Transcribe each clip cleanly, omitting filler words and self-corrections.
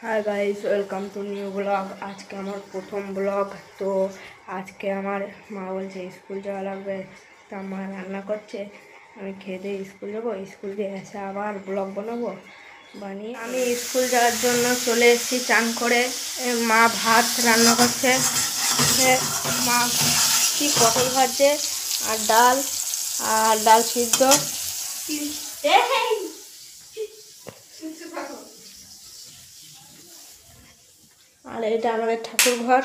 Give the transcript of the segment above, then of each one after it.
Hi guys, welcome to new blog. আজকে আমার প্রথম ব্লগ। তো আজকে আমার মা বলছে স্কুল যাওয়া লাগবে, তা মা রান্না করছে। আমি খেয়ে দিয়ে স্কুল যাবো, স্কুল দিয়ে এসে আবার ব্লগ বানাবো। বানিয়ে আমি স্কুল যাওয়ার জন্য চলে এসেছি চান করে। মা ভাত রান্না করছে, মা কি পটল ভাজছে আর ডাল সিদ্ধ। আর এটা আমাদের ঠাকুর ঘর।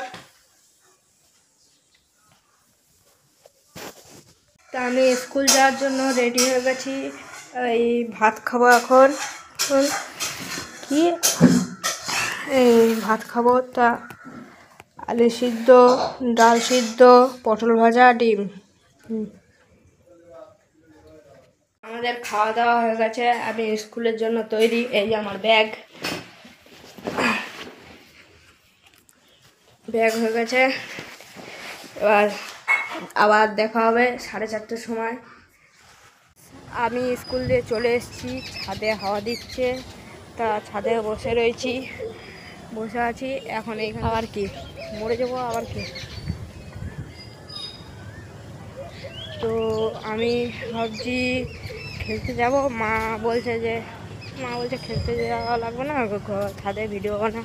তা আমি স্কুল যাওয়ার জন্য রেডি হয়ে গেছি। এই ভাত খাবো এখন। কি এই ভাত খাবো, তা আলু সিদ্ধ, ডাল সিদ্ধ, পটল ভাজা, ডিম। আমাদের খাওয়া দাওয়া হয়ে গেছে। আমি স্কুলের জন্য তৈরি। এই আমার ব্যাগ হয়ে গেছে। এবার আবার দেখা হবে 4:30টার সময়। আমি স্কুল দিয়ে চলে এসেছি, ছাদে হাওয়া দিচ্ছে, তা ছাদে বসে আছি এখন। এইখানে আবার কি মরে যাবো আবার কি। তো আমি ভাবছি খেলতে যাব। মা বলছে খেলতে যাওয়া লাগবে না, ছাদে ভিডিও বানা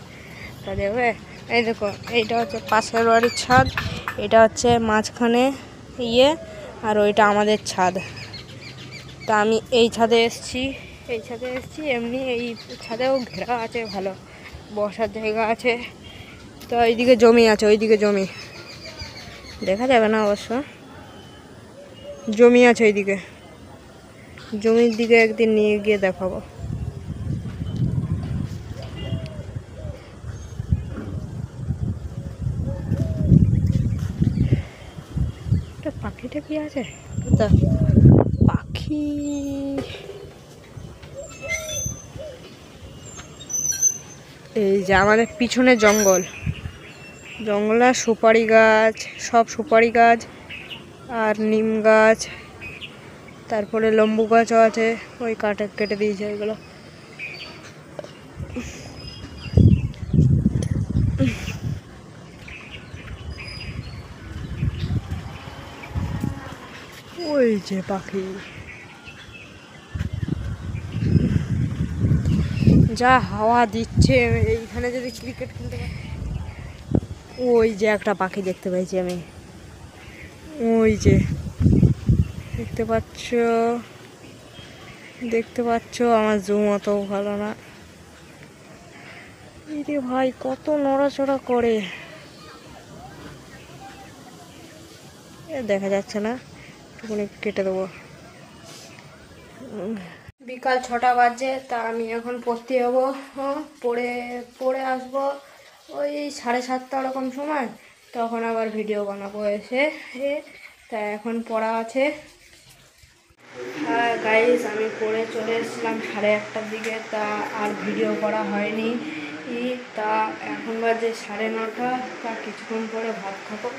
তা দেবে। এই দেখো, এইটা হচ্ছে পাশের বাড়ির ছাদ, এটা হচ্ছে মাঝখানে আর ওইটা আমাদের ছাদ। তা আমি এই ছাদে এসেছি। এমনি এই ছাদেও ঘেরা আছে, ভালো বসার জায়গা আছে। তো এইদিকে জমি আছে, ওইদিকে জমি দেখা যাবে না অবশ্য, জমি আছে ওইদিকে। জমির দিকে একদিন নিয়ে গিয়ে দেখাবো। পাখিটা কি আছে, পাখি। এই যে আমাদের পিছনে জঙ্গল আর সুপারি গাছ, সব সুপারি গাছ আর নিম গাছ, তারপরে লম্বু গাছও আছে। ওই কেটে দিয়েছে ওইগুলো। ওই যে পাখি, যা হাওয়া দিচ্ছে। এইখানে যদি ক্রিকেট খেলতে পারি। ওই যে একটা পাখি দেখতে পেয়েছি আমি, ওই যে দেখতে পাচ্ছ। আমার জুম অত ভালো না। এই রে ভাই, কত নড়াচড়া করে, দেখা যাচ্ছে না, একটুখানি কেটে দেবো। বিকাল 6টা বাজে। তা আমি এখন পড়তে যাবো, পড়ে আসবো ওই 7:30 ওরকম সময়। তখন আবার ভিডিও বানাবো এসে। তা এখন পড়া আছে। হ্যাঁ গাইস, আমি পড়ে চলে এসেছিলাম 1:30টার দিকে। তা আর ভিডিও করা হয়নি। তা এখন বাজে 9:30। তা কিছুক্ষণ পরে ভাত খাবো,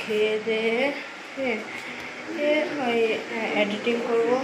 খেয়ে দিয়ে ওই এডিটিং করবো।